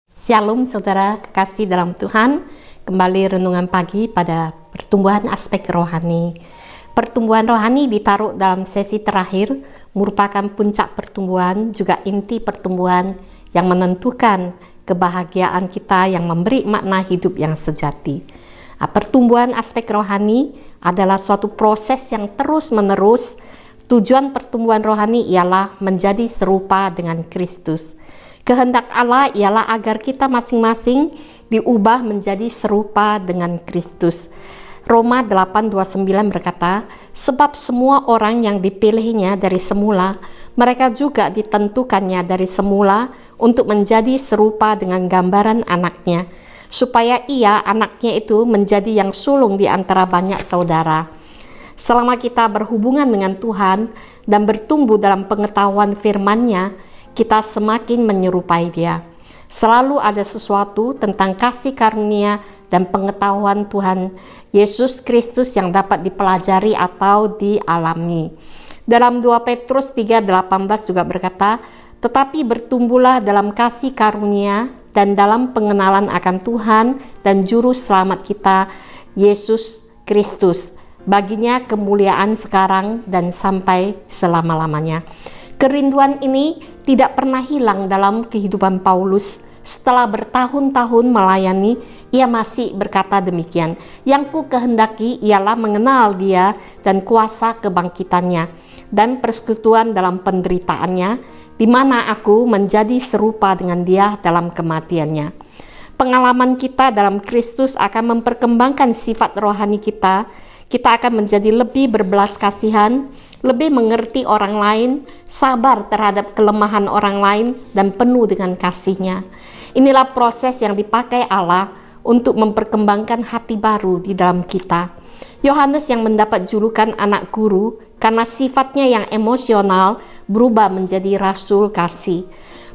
Shalom saudara kekasih dalam Tuhan. Kembali renungan pagi pada pertumbuhan aspek rohani. Pertumbuhan rohani ditaruh dalam sesi terakhir, merupakan puncak pertumbuhan, juga inti pertumbuhan yang menentukan kebahagiaan kita, yang memberi makna hidup yang sejati. Pertumbuhan aspek rohani adalah suatu proses yang terus menerus. Tujuan pertumbuhan rohani ialah menjadi serupa dengan Kristus. Kehendak Allah ialah agar kita masing-masing diubah menjadi serupa dengan Kristus. Roma 8:29 berkata, sebab semua orang yang dipilihnya dari semula, mereka juga ditentukannya dari semula untuk menjadi serupa dengan gambaran anaknya, supaya ia, anaknya itu, menjadi yang sulung di antara banyak saudara. Selama kita berhubungan dengan Tuhan dan bertumbuh dalam pengetahuan firman-Nya, kita semakin menyerupai Dia. Selalu ada sesuatu tentang kasih karunia dan pengetahuan Tuhan Yesus Kristus yang dapat dipelajari atau dialami. Dalam 2 Petrus 3:18 juga berkata, tetapi bertumbuhlah dalam kasih karunia dan dalam pengenalan akan Tuhan dan Juru Selamat kita, Yesus Kristus. Baginya kemuliaan sekarang dan sampai selama-lamanya. Kerinduan ini tidak pernah hilang dalam kehidupan Paulus. Setelah bertahun-tahun melayani, ia masih berkata demikian. Yang ku kehendaki ialah mengenal Dia dan kuasa kebangkitannya dan persekutuan dalam penderitaannya, di mana aku menjadi serupa dengan Dia dalam kematiannya. Pengalaman kita dalam Kristus akan memperkembangkan sifat rohani kita. Kita akan menjadi lebih berbelas kasihan, lebih mengerti orang lain, sabar terhadap kelemahan orang lain, dan penuh dengan kasih-Nya. Inilah proses yang dipakai Allah untuk memperkembangkan hati baru di dalam kita. Yohanes yang mendapat julukan anak guru karena sifatnya yang emosional berubah menjadi rasul kasih.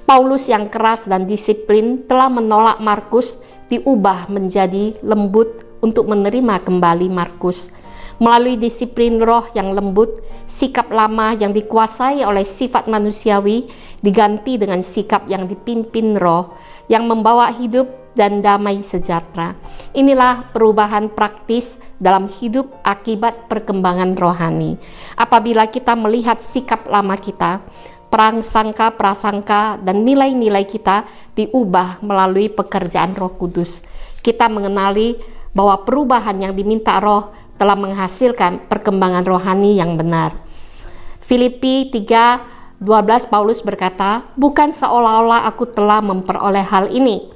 Paulus yang keras dan disiplin telah menolak Markus, diubah menjadi lembut untuk menerima kembali Markus. Melalui disiplin roh yang lembut, sikap lama yang dikuasai oleh sifat manusiawi diganti dengan sikap yang dipimpin roh, yang membawa hidup dan damai sejahtera. Inilah perubahan praktis dalam hidup akibat perkembangan rohani. Apabila kita melihat sikap lama kita, prasangka, dan nilai-nilai kita diubah melalui pekerjaan Roh Kudus. Kita mengenali bahwa perubahan yang diminta roh telah menghasilkan perkembangan rohani yang benar. Filipi 3:12 Paulus berkata, bukan seolah-olah aku telah memperoleh hal ini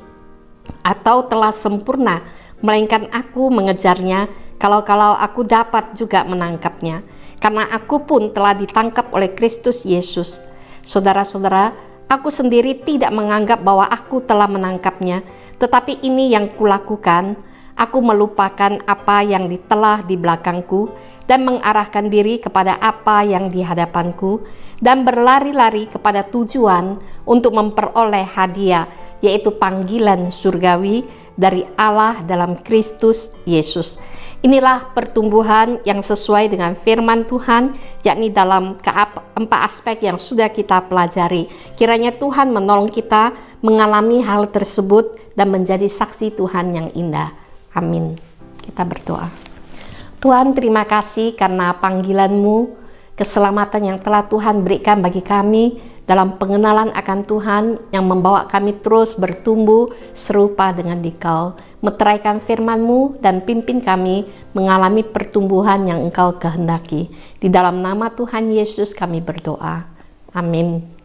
atau telah sempurna, melainkan aku mengejarnya kalau-kalau aku dapat juga menangkapnya, karena aku pun telah ditangkap oleh Kristus Yesus. Saudara-saudara, aku sendiri tidak menganggap bahwa aku telah menangkapnya, tetapi ini yang kulakukan. Aku melupakan apa yang telah di belakangku dan mengarahkan diri kepada apa yang di hadapanku dan berlari-lari kepada tujuan untuk memperoleh hadiah, yaitu panggilan surgawi dari Allah dalam Kristus Yesus. Inilah pertumbuhan yang sesuai dengan firman Tuhan, yakni dalam keempat aspek yang sudah kita pelajari. Kiranya Tuhan menolong kita mengalami hal tersebut dan menjadi saksi Tuhan yang indah. Amin. Kita berdoa. Tuhan, terima kasih karena panggilan-Mu, keselamatan yang telah Tuhan berikan bagi kami dalam pengenalan akan Tuhan yang membawa kami terus bertumbuh serupa dengan Dikau. Meteraikan firman-Mu dan pimpin kami mengalami pertumbuhan yang Engkau kehendaki. Di dalam nama Tuhan Yesus kami berdoa. Amin.